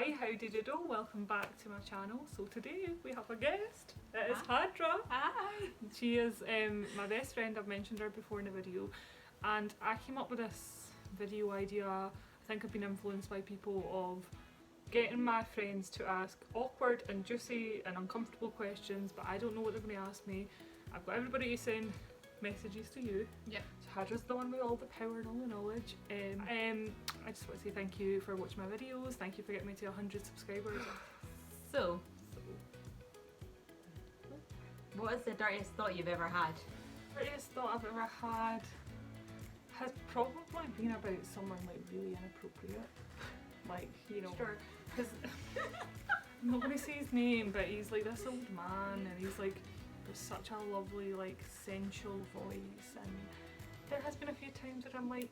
Hi, howdy diddle, welcome back to my channel. So today we have a guest. It is Hadra. Hi! She is my best friend. I've mentioned her before in the video, and I came up with this video idea. I think I've been influenced by people of getting my friends to ask awkward and juicy and uncomfortable questions, but I don't know what they're going to ask me. I've got everybody to send messages to you. Yep. So Hadra's the one with all the power and all the knowledge. I just want to say thank you for watching my videos. Thank you for getting me to 100 subscribers. So, what is the dirtiest thought you've ever had? The dirtiest thought I've ever had has probably been about someone like really inappropriate. Like, you know, because I'm not going to say his name, but he's like this old man and he's like with such a lovely like sensual voice, and there has been a few times where I'm like,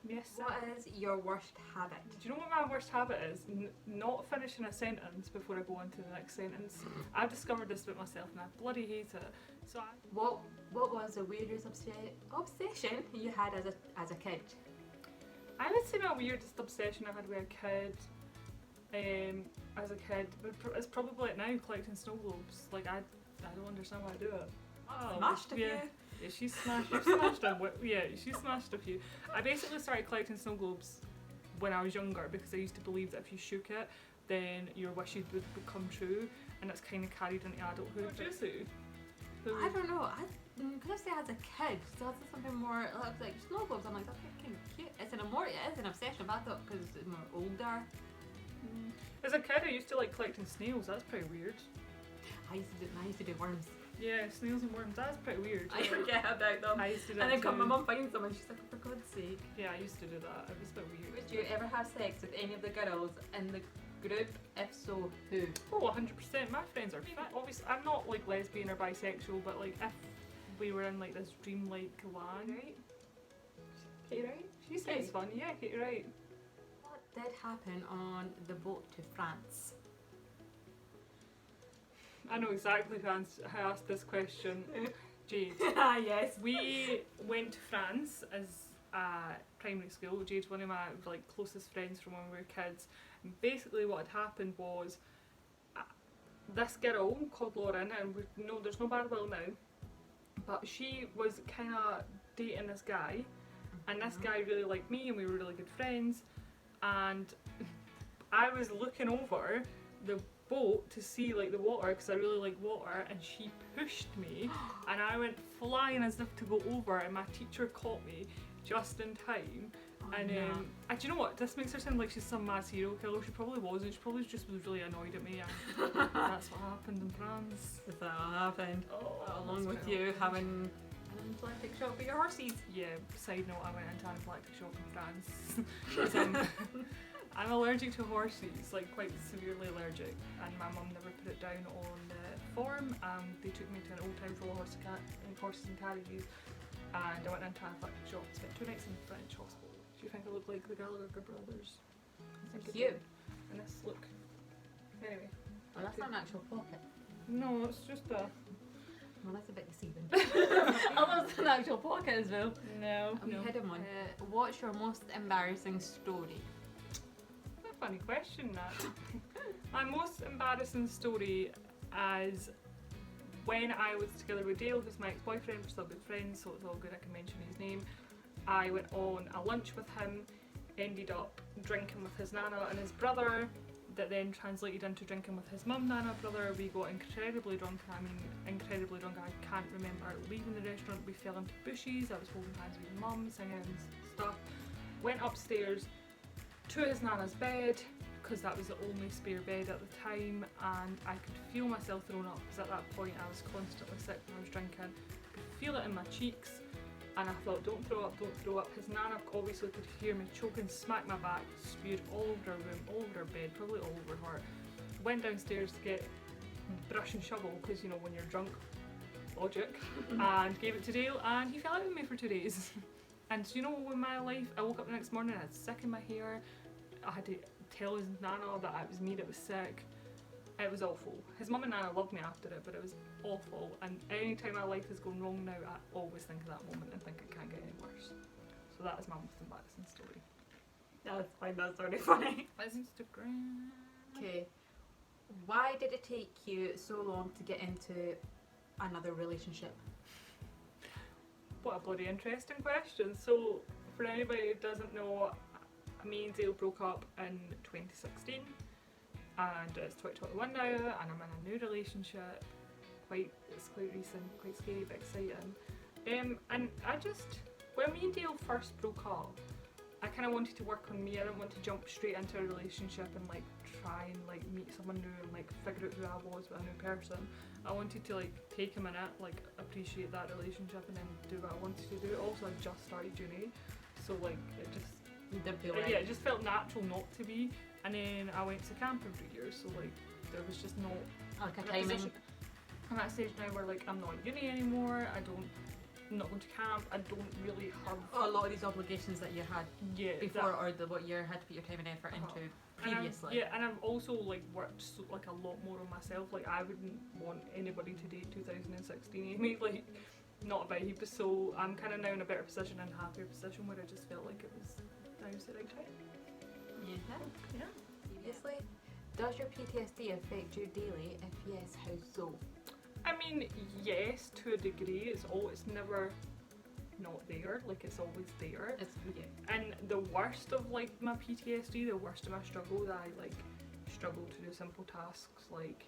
yes. What is your worst habit? Do you know what my worst habit is? Not finishing a sentence before I go on to the next sentence. I've discovered this about myself and I bloody hate it. So What was the weirdest obsession you had as a kid? I would say my weirdest obsession I had with a kid, as a kid, is probably like now collecting snow globes. Like I don't understand why I do it. Oh, Smashed a few? Yeah, she smashed she smashed a few. I basically started collecting snow globes when I was younger because I used to believe that if you shook it, then your wishes would come true, and that's kind of carried into adulthood. I don't know. Because I say as a kid, so that's something more like snow globes. I'm like, that's kind of cute. It is an obsession, but I thought because it's more older. As a kid, I used to like collecting snails. That's pretty weird. I used to do worms. Yeah, snails and worms. That's pretty weird. I forget about them. I used to do and that then too. my mum finds them and she's like, for God's sake. Yeah, I used to do that. It was a bit weird. Would you ever have sex with any of the girls in the group? If so, who? Oh, 100%. My friends are fit. Obviously, I'm not like lesbian or bisexual, but like if we were in like this dreamlike land, right? Katie, right? She says fun. Yeah, Katie, right. What did happen on the boat to France? I know exactly who asked this question. Jade. Yes. We went to France as primary school. Jade's one of my like closest friends from when we were kids. And basically what had happened was this girl called Lauren, and there's no bad will now, but she was kind of dating this guy, and this guy really liked me and we were really good friends, and I was looking over the boat to see like the water because I really like water, and she pushed me and I went flying as if to go over, and my teacher caught me just in time. And do you know what, this makes her sound like she's some mad serial killer. She probably wasn't. She probably just was really annoyed at me, and that's what happened in France. Is that what happened? Oh, along with you having an anaphylactic shock for your horses. Yeah, side note, I went into anaphylactic shock in France. I'm allergic to horses, like quite severely allergic, and my mum never put it down on the form. They took me to an old town full of horses and carriages, and I went into anaphylactic shock. Spent 2 nights in the French hospital. Do you think I look like the Gallagher brothers? I think you. And this look. Anyway. Well, that's not an actual pocket. No, it's just a. Well, that's a bit deceiving. Oh, that's an actual pocket as well. No. I'm hidden one. What's your most embarrassing story? That's a funny question, that. My most embarrassing story is when I was together with Dale, who's my ex-boyfriend. We're still good friends, so it's all good. I can mention his name. I went on a lunch with him, ended up drinking with his nana and his brother, that then translated into drinking with his mum, nana, brother. We got incredibly drunk, and I mean incredibly drunk. I can't remember leaving the restaurant. We fell into bushes. I was holding hands with mum, singing and stuff. Went upstairs to his nana's bed, because that was the only spare bed at the time, and I could feel myself throwing up, because at that point I was constantly sick when I was drinking. I could feel it in my cheeks. And I thought, don't throw up, don't throw up. His nana obviously could hear me choking, smacked my back, spewed all over her room, all over her bed, probably all over her. Went downstairs to get brush and shovel, because you know when you're drunk, logic, and gave it to Dale, and he fell out with me for 2 days. And you know, in my life, I woke up the next morning, I had sick in my hair, I had to tell his nana that it was me that was sick. It was awful. His mum and nana loved me after it, but it was awful, and any time my life is going wrong now, I always think of that moment and think it can't get any worse. So that is my most embarrassing story. I find that story funny. That's Instagram. Okay. Why did it take you so long to get into another relationship? What a bloody interesting question. So, for anybody who doesn't know, me and Dale broke up in 2016, and it's 2021 now, and I'm in a new relationship. It's quite recent, quite scary but exciting. And when me and Dale first broke up, I kind of wanted to work on me. I didn't want to jump straight into a relationship and like try and like meet someone new and like figure out who I was with a new person. I wanted to like take a minute, like appreciate that relationship and then do what I wanted to do. Also, I just started uni, so like it just Didn't feel right. yeah, it just felt natural not to be. And then I went to camp every year, so like there was just no Like a timing. I'm at a stage now where like I'm not at uni anymore. I'm not going to camp. I don't really have a lot of these obligations that you had before, or what you had to put your time and effort into previously. And I've also like worked like a lot more on myself. Like I wouldn't want anybody to date 2016 Amy, like not a vibe. So I'm kind of now in a better position and happier position where I just felt like it was now's the right time. Yeah. Previously, does your PTSD affect you daily? If yes, how so? I mean, yes, to a degree. It's never not there. Like it's always there. And the worst of like my PTSD, the worst of my struggle, that I like struggle to do simple tasks like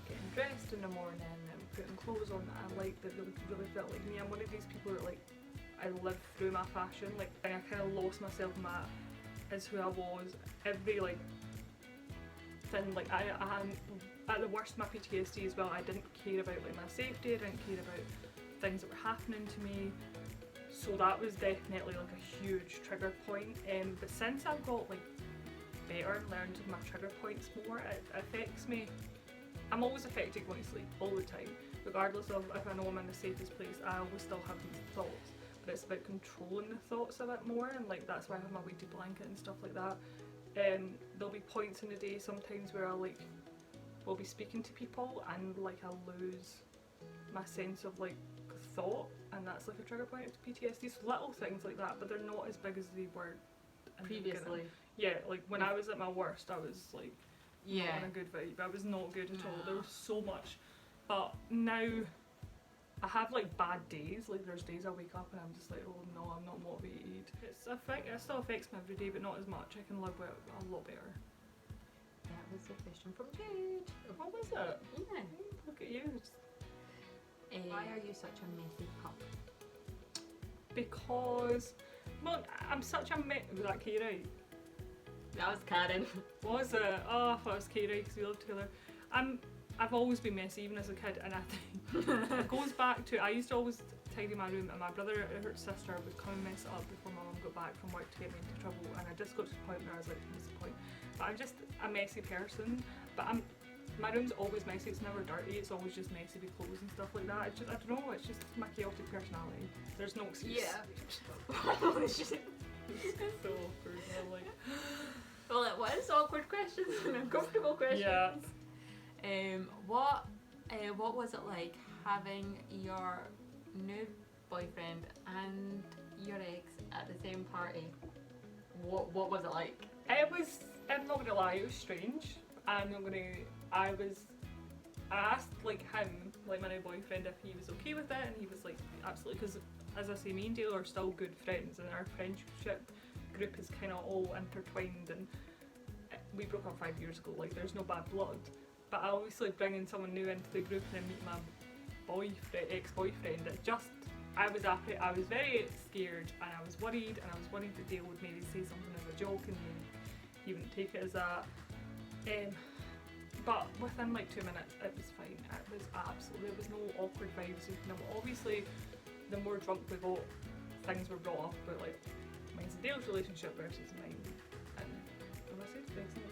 getting dressed in the morning and putting clothes on that I like, that really felt like me. I'm one of these people that like I live through my fashion. Like I kind of lost myself in that as who I was. Every like thing, like I at the worst of my PTSD as well, I didn't care about like my safety, I didn't care about things that were happening to me, so that was definitely like a huge trigger point. But since I've got like better and learned my trigger points more, it affects me. I'm always affected going to sleep all the time, regardless of if I know I'm in the safest place. I always still have these thoughts, but it's about controlling the thoughts a bit more, and like that's why I have my weighted blanket and stuff like that. There'll be points in the day sometimes where will be speaking to people and like I'll lose my sense of like thought, and that's like a trigger point of PTSD. So little things like that, but they're not as big as they were previously. Yeah, like when I was at my worst, I was like not in a good vibe. I was not good at all. There was so much, but now I have like bad days. Like there's days I wake up and I'm just like, oh no, I'm not motivated. It still affects me every day, but not as much. I can live with it a lot better. That was a question from Jade. What was it? Yeah. Look at you. Why are you such a messy pup? Because, well, I'm such a was that Kayray? That was Karen. Was it? Oh, I thought it was Kayray because we lived together. I've always been messy, even as a kid, and I think it goes back to, I used to always tidy my room, and my brother and her sister would come and mess it up before my mum got back from work to get me into trouble, and I just got to the point where I was like, what's the point? But I'm just a messy person, but my room's always messy, it's never dirty, it's always just messy with clothes and stuff like that. It's just, I don't know, it's just my chaotic personality. There's no excuse. Yeah. It's just so awkward. I'm like, well, it was awkward questions and uncomfortable questions. Yeah. What was it like having your new boyfriend and your ex at the same party? What was it like? It was, I'm not gonna lie, it was strange. I asked like him, like my new boyfriend, if he was okay with it, and he was like absolutely, because as I say, me and Dale are still good friends, and our friendship group is kind of all intertwined, and we broke up 5 years ago, like there's no bad blood, but I obviously bringing someone new into the group and then meet my ex-boyfriend, I was very scared, and I was worried, and I was worried that Dale would maybe say something as a joke and then he wouldn't take it as that. But within like 2 minutes it was fine. It was absolutely, there was no awkward vibes. Obviously the more drunk we got, things were brought up about like mine's and Dale's relationship versus mine. And have I said Vexing?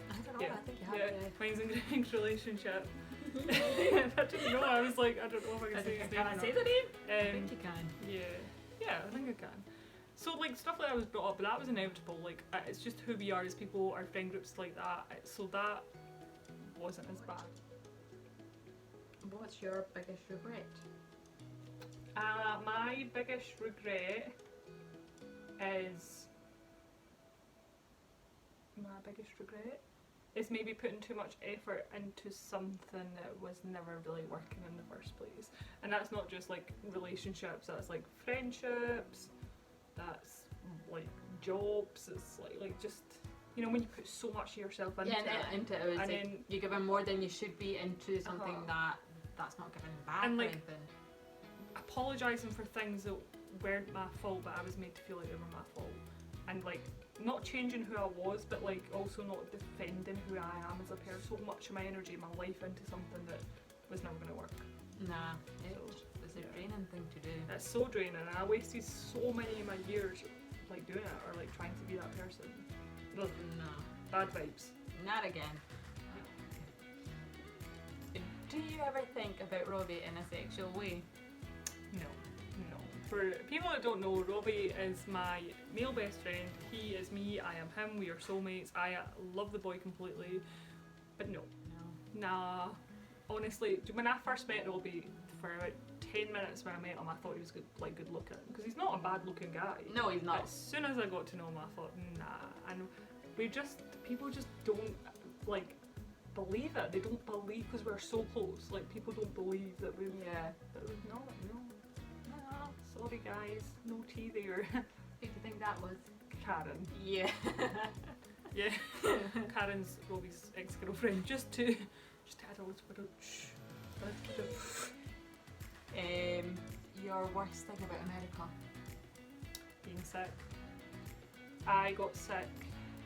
I don't know, I think you have. Mine's and Greg's relationship. I didn't know, I was like, I don't know if I can say his name. Can I say the name? I think you can. Yeah, I think I can. So like stuff like that was brought up, but that was inevitable. Like it's just who we are as people, our friend groups like that. So that wasn't as bad. What's your biggest regret? My biggest regret is maybe putting too much effort into something that was never really working in the first place. And that's not just like relationships, that's like friendships, that's like jobs, it's like just, you know, when you put so much of yourself into it. Into it, it's and like then you're giving more than you should be into something that's not giving back and or like anything. apologising for things that weren't my fault but I was made to feel like they were my fault, and like not changing who I was but like also not defending who I am as a person. So much of my energy, my life into something that was never going to work. Nah, So, it's a draining thing to do. It's so draining, and I wasted so many of my years like doing it or like trying to be that person. Ugh, No, bad vibes. not again. Do you ever think about Robby in a sexual way? No. For people that don't know, Robby is my male best friend. He is me, I am him, we are soulmates. I love the boy completely, but no. No. Nah. Honestly, when I first met Robby, for about 10 minutes when I met him, I thought he was good looking. Because he's not a bad looking guy. No, he's not. As soon as I got to know him, I thought, nah. And people just don't like believe it. They don't believe, because we're so close. Like, people don't believe that we've no. Sorry guys, no tea there. Who do you think that was? Karen. Yeah. Yeah. Karen's Robby's ex-girlfriend. Just to add a little bit of Your worst thing about America? being sick. I got sick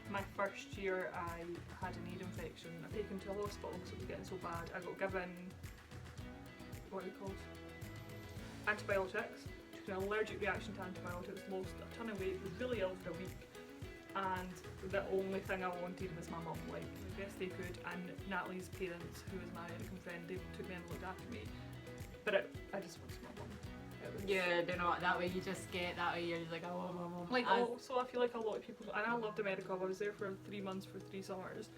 my first year. I had an ear infection. I taken to a hospital because it was getting so bad. I got given, what are they called? Antibiotics. Took an allergic reaction to antibiotics. Lost a ton of weight. Was really ill for a week. And the only thing I wanted was my mum, like the best they could, and Natalie's parents, who was my American friend, they took me and looked after me. But I just wanted my mum. Yeah, do not. That way you just get that way. You're just like, oh, mum. Like, also, I feel like a lot of people, and I loved America. I was there for 3 months for 3 summers,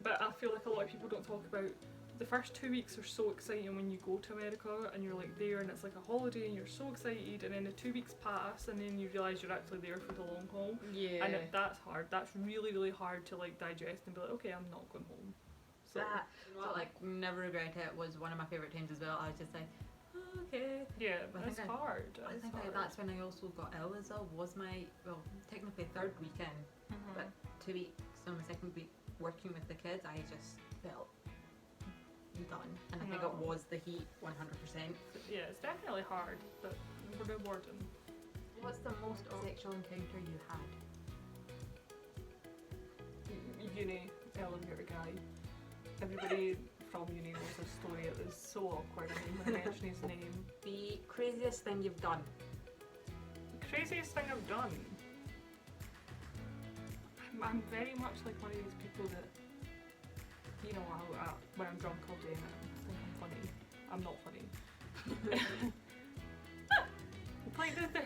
but I feel like a lot of people don't talk about the first 2 weeks are so exciting when you go to America and you're like there and it's like a holiday and you're so excited, and then the 2 weeks pass and then you realise you're actually there for the long haul. Yeah. And that's hard. That's really, really hard to like digest and be like, okay, I'm not going home. So like, never regret it was one of my favourite times as well. I was just like, oh, okay. yeah, I it's think hard. I think that's when I also got ill as well. Was my, well, technically 3rd weekend, but 2 weeks on my 2nd week working with the kids, I just felt done. And I think it was the heat 100%. Yeah, it's definitely hard, but rewarding. What's the most sexual encounter you had? Uni, elevator guy. Everybody from uni knows his story. It was so awkward. I didn't even mention his name. The craziest thing you've done? The craziest thing I've done? I'm very much like one of these people that, you know, when I'm drunk all day and I think I'm funny. I'm not funny. Like the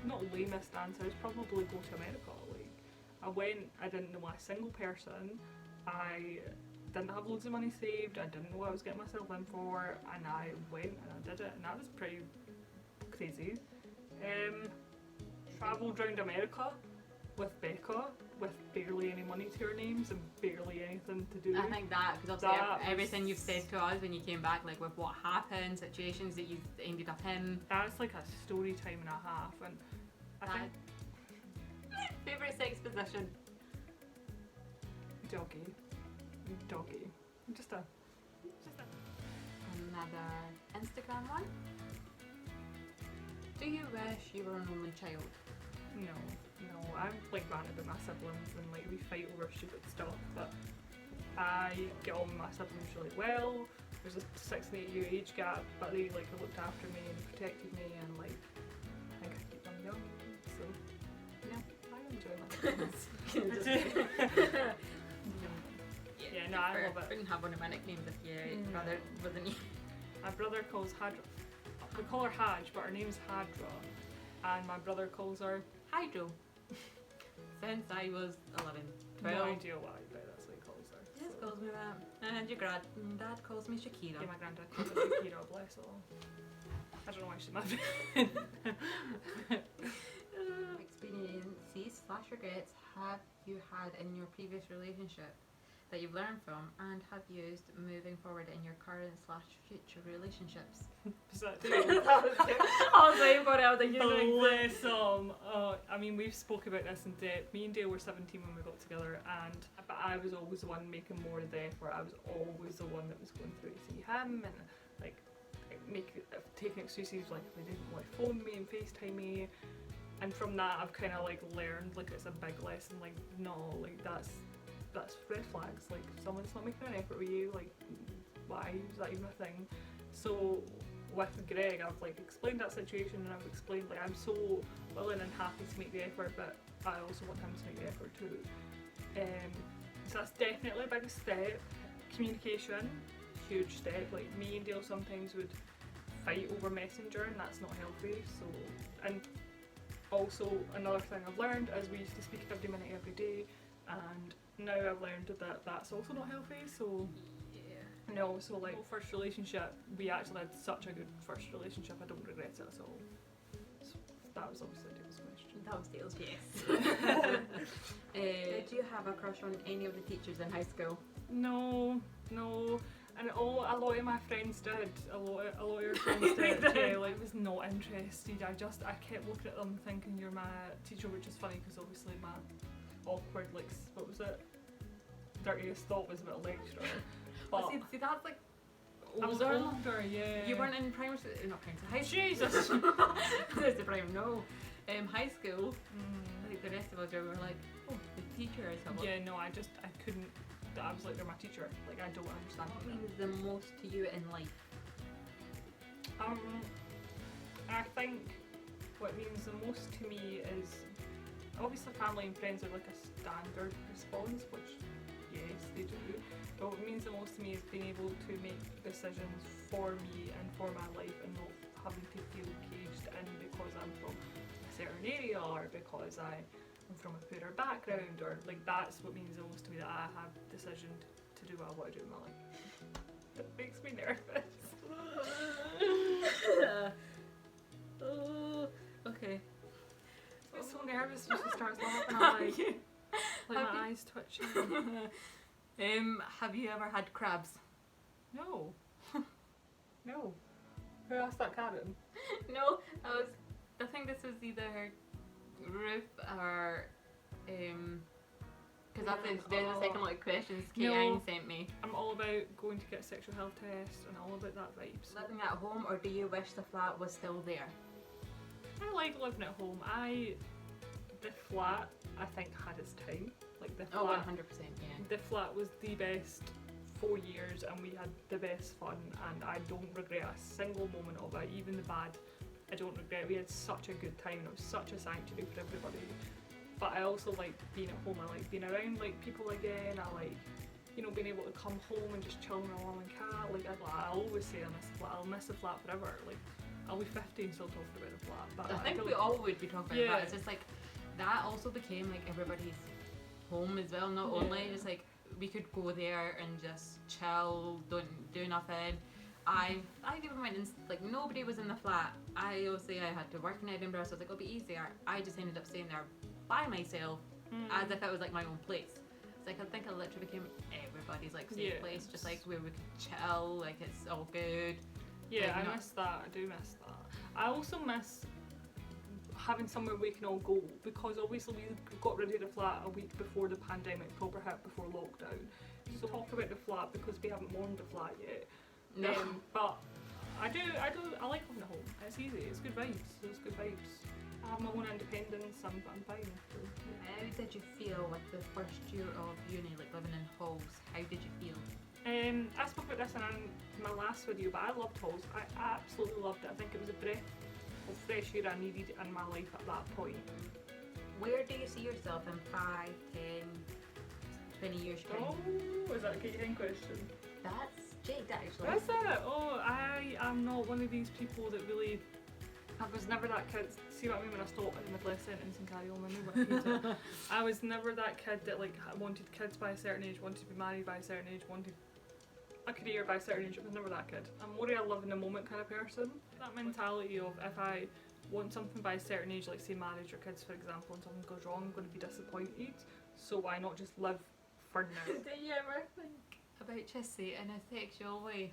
not lamest answer is probably go to America. Like, I went, I didn't know a single person, I didn't have loads of money saved, I didn't know what I was getting myself in for, and I went and I did it, and that was pretty crazy. Travelled around America with Becca with barely any money to our names and barely anything to do. I think that, because obviously That everything was- you've said to us when you came back, like with what happened, situations that you ended up in. That's like a story time and a half, and I think Favourite sex position? doggy. Just a Another Instagram one. Do you wish you were an only child? no. I'm like ranted at my siblings and like we fight over stupid stuff, but I get on with my siblings really well. There's a 6 and 8 year age gap, but they like looked after me and protected me, and like I think I keep them young. So yeah, I enjoy my siblings. Yeah, no, I love it. I didn't have one of my nicknames if your Mm. brother wasn't you. My brother calls Hadra. We call her Haj, but her name's Hadra, and my brother calls her. Hydro. Since I was 11, 12. No idea why, but that's what he calls her. He just So. calls me that. And your dad calls me Shakira. Yeah, my granddad calls her Shakira, bless her. I don't know why she's my friend. Experience /regrets have you had in your previous relationship that you've learned from and have used moving forward in your current /future relationships? Is that too? I was waiting for it. I was like, you know, Bless 'em. I mean, we've spoke about this in depth. Me and Dale were 17 when we got together, but I was always the one making more of the effort. I was always the one that was going through to see him and like taking excuses like they didn't want to phone me and FaceTime me. And from that, I've kind of like learned like it's a big lesson. Like no, like that's red flags. Like if someone's not making an effort with you, like why is that even a thing? So with Greg, I've like explained that situation and I've explained like I'm so willing and happy to make the effort, but I also want him to make the effort too. So that's definitely a big step. Communication, huge step. Like me and Dale sometimes would fight over Messenger and that's not healthy. So, and also another thing I've learned is we used to speak 50 minutes every day, and now I've learned that that's also not healthy. So yeah, no, so like first relationship, we actually had such a good first relationship. I don't regret it at all. So that was obviously Dale's question. That was Dale's, yes. Did you have a crush on any of the teachers in high school? No. And a lot of my friends did. A lot of your friends did. Yeah, like was not interested. I kept looking at them thinking you're my teacher, which is funny because obviously my awkward what was it? Dirtiest thought was about a lecturer. But see that's like I was older, yeah. You weren't in primary school, not primary school, high school. Jesus. There's the primary, no. High school. Like the rest of us were like, oh, the teacher is someone. Yeah, no, I couldn't. I was like, they're my teacher. Like, I don't understand. What means the most to you in life? I think what means the most to me is obviously family and friends are like a standard response, which yes, they do. But what means the most to me is being able to make decisions for me and for my life and not having to feel caged in because I'm from a certain area or because I'm from a poorer background, or like that's what means the most to me, that I have decisioned to do what I want to do in my life. It makes me nervous. Oh, okay. I get so nervous when she starts laughing. I'm like my eyes twitching. Have you ever had crabs? No. No. Who asked that, Karen? No, I think this was either Ruth or because that's there's the second lot of questions Kate sent me. I'm all about going to get a sexual health test and all about that vibes. Living at home, or do you wish the flat was still there? I like living at home. The flat I think had its time. Like the flat, 100%, yeah. The flat was the best 4 years and we had the best fun, and I don't regret a single moment of it, even the bad. I don't regret. We had such a good time and it was such a sanctuary for everybody. But I also like being at home. I like being around like people again. I like, being able to come home and just chill with my mum and cat. Like I always say I miss the flat. I'll miss the flat forever. Like I'll be 50 and still talking about the flat. But I think we all would be talking about that. It's just like that also became like everybody's home as well. Not only just like we could go there and just chill, don't do nothing. I even went and like nobody was in the flat. I had to work in Edinburgh, so I was like, it'll be easier. I just ended up staying there by myself as if it was like my own place. It's like I think I literally became everybody's like safe place, just like where we could chill, like it's all good. Yeah, like, I miss that. I do miss that. I also miss having somewhere we can all go, because obviously we got rid of the flat a week before the pandemic proper hit, before lockdown. So talk about the flat because we haven't warmed the flat yet. No. But I like living at home. It's easy. It's good vibes. It's good vibes. I have my own independence. I'm fine. So, How did you feel with the first year of uni, like living in halls? How did you feel? I spoke about this in my last video, but I loved halls. I absolutely loved it. I think it was a breath of fresh air I needed in my life at that point. Where do you see yourself in 5, 10, 20 years time? Oh, is that a Katie question? That's Jade, actually. Is it? Oh, I am not one of these people that really. I was never that kid. See what I mean when I stop in the middle of a sentence and carry on my name? I was never that kid that like wanted kids by a certain age, wanted to be married by a certain age, wanted a career by a certain age. I was never that kid. I'm more a live in the moment kind of person. That mentality of if I want something by a certain age, like say marriage or kids for example, and something goes wrong, I'm going to be disappointed, so why not just live for now? Do you ever think about Chissy in a sexual way?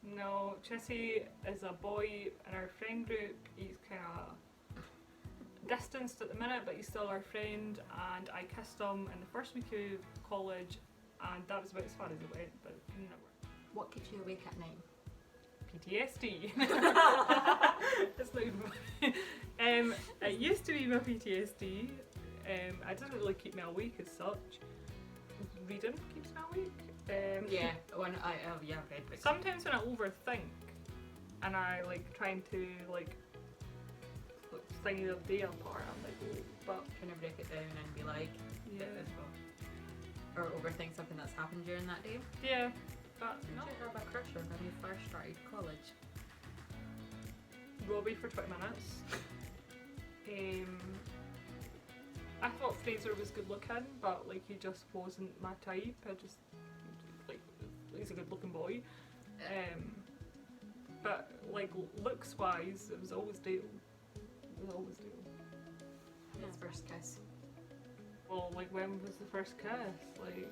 No, Chissy is a boy in our friend group. He's kind of distanced at the minute, but he's still our friend, and I kissed him in the first week of college, and that was about as far as it went, but never. What keeps you awake at night? PTSD. It's not even it used to be my PTSD. It doesn't really keep me awake as such. Reading keeps me awake. Yeah, when I've read books. Sometimes when I overthink and I like trying to like thing the day apart, I'm like, oh, but Trying to break it down and be like, yeah, or overthink something that's happened during that day. yeah, but Did no. you have a crush on when you first started college? Robby for 20 minutes. I thought Fraser was good looking, but like he just wasn't my type. I just like he's a good looking boy. But like looks wise, it was always Dale. It was always Dale. His first kiss. Well, like when was the first kiss? Like, do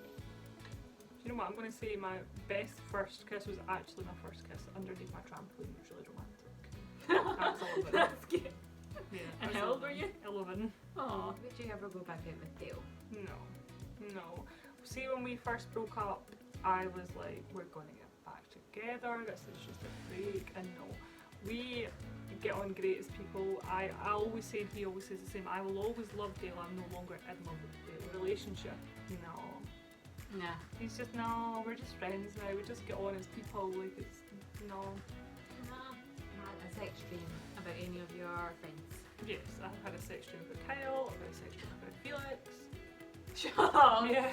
you know what? I'm gonna say my best first kiss was actually my first kiss underneath my trampoline. It was really romantic. I was 11. That's cute. Yeah. And I was how old were 11. you? 11. Oh, did you ever go back out with Dale? No. See, when we first broke up, I was like, we're going to get back together. This is just a break. And no, we get on great as people. I always say, and he always says the same. I will always love Dale. I'm no longer in love with the relationship. No. Nah. He's just no. We're just friends now. We just get on as people. Like it's no. Nah. Not a sex dream about any of your friends. Yes, I've had a sex dream about Kyle. I've had a sex dream about Felix. Shut up! Yeah.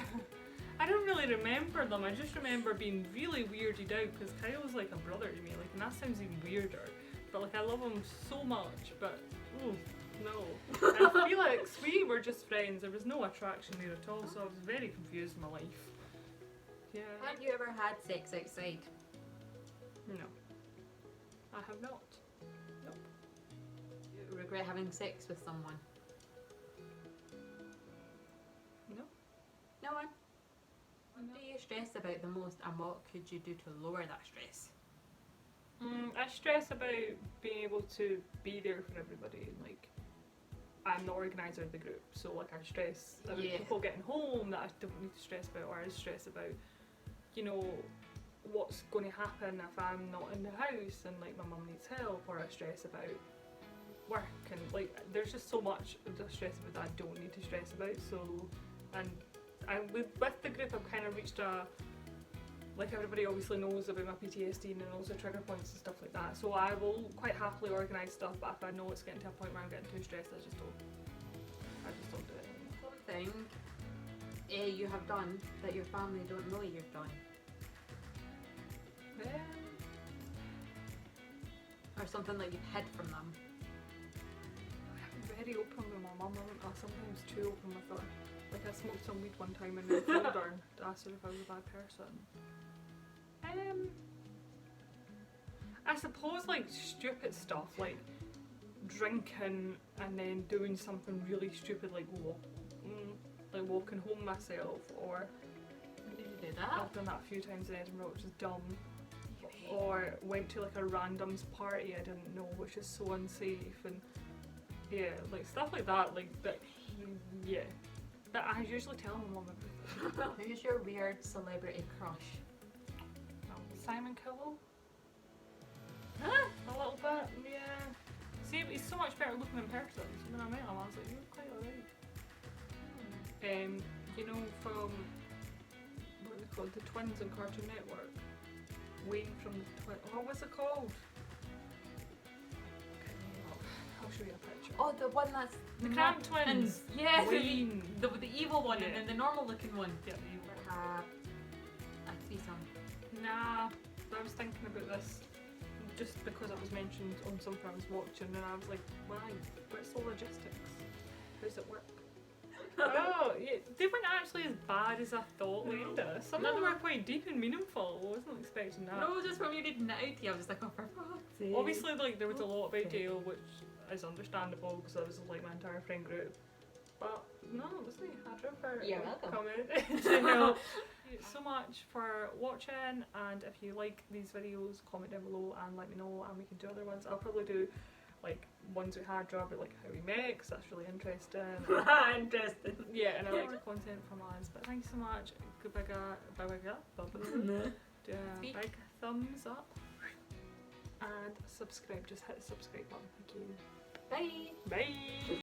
I don't really remember them. I just remember being really weirded out because Kyle's like a brother to me, like, and that sounds even weirder. But like, I love him so much, but ooh, no. And Felix, we were just friends. There was no attraction there at all, so I was very confused in my life. Yeah. Have you ever had sex outside? No. I have not. You regret having sex with someone? No. No one? What do you stress about the most, and what could you do to lower that stress? I stress about being able to be there for everybody. Like, I'm the organizer of the group, so like I stress about people getting home that I don't need to stress about, or I stress about, you know, what's going to happen if I'm not in the house and like my mum needs help, or I stress about work, and like there's just so much of the stress about that I don't need to stress about. So, and with the group I've kind of reached a, like everybody obviously knows about my PTSD and knows the trigger points and stuff like that, so I will quite happily organise stuff, but if I know it's getting to a point where I'm getting too stressed, I just don't do it anymore. Something you have done that your family don't know you've done? Or something that you've hid from them? I'm very open with my mum. I'm sometimes too open with her. Like I smoked some weed one time and then phoned her to ask her if I was a bad person. I suppose like stupid stuff, like drinking and then doing something really stupid like walking home myself, or Did you do that? I've done that a few times in Edinburgh, which is dumb. Or went to like a random's party I didn't know, which is so unsafe, and yeah, like stuff like that, like that. Yeah, that I usually tell my mum everything. Who's your weird celebrity crush? Simon Cowell. A little bit, yeah. See, he's so much better looking in person. So when I met him, I was like, you're quite alright. You know, from what are they called? The twins on Cartoon Network. Wayne from the twins. What was it called? I'll show you a picture. Oh, the one that's The Cramp Twins. Yes, Wayne. the evil one, Yeah. and then the normal looking one. Yeah, A threesome. nah, I was thinking about this just because it was mentioned on something I was watching, and I was like, why? Where's the logistics? How's it work? Oh, yeah, they weren't actually as bad as I thought, Linda. Some of them were quite deep and meaningful. I wasn't expecting that. No, just when we read it out to you, I was just like, oh, for God's sake. Obviously, like, there was a lot about Dale, which is understandable because that was like my entire friend group. But no, it wasn't hard for You're welcome. comment. You know, thank you so much for watching, and if you like these videos, comment down below and let me know, and we can do other ones. I'll probably do like ones with hard job, but like how we make, because that's really interesting. Interesting. Yeah, and I like the content from us. But thank you so much. Do a big thumbs up and subscribe. Just hit the subscribe button. Thank you. Bye. Bye.